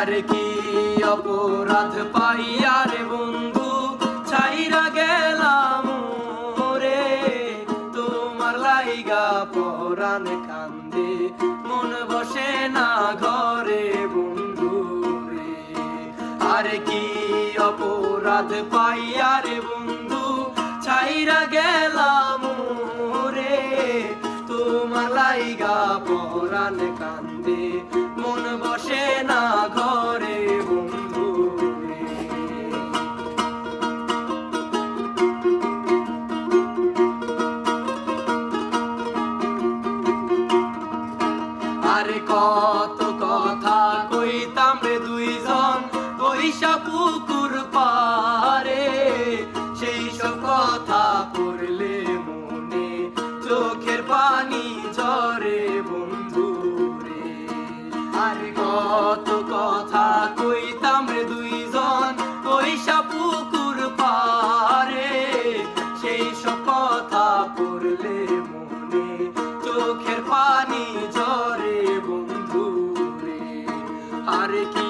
আরে কি অপরাধ পাইয়া রে বন্ধু ছাইরা গেলাম রে, তোমার লাইগা পরাণ কান্দে মন বসে না ঘরে বন্ধু রে। আরে কি অপরাধ পাইয়া রে বন্ধু ছাইরা গেলাম রে, তোমার লাইগা পরাণ কান্দে মন বসে না ঘরে বন্ধু রে। আরে কত কথা কইতাম রে দুইজন বৈশা পুকুর পারে, সেই সব কথা পড়লে মনে চোখের পানি ঝরে বন্ধু রে। আরে কত কথা কইতাম রে দুইজন বৈশা পুকুর পারে, সেই সব কথা পড়লে মনে চোখের পানি ঝরে বন্ধু রে। আরে কি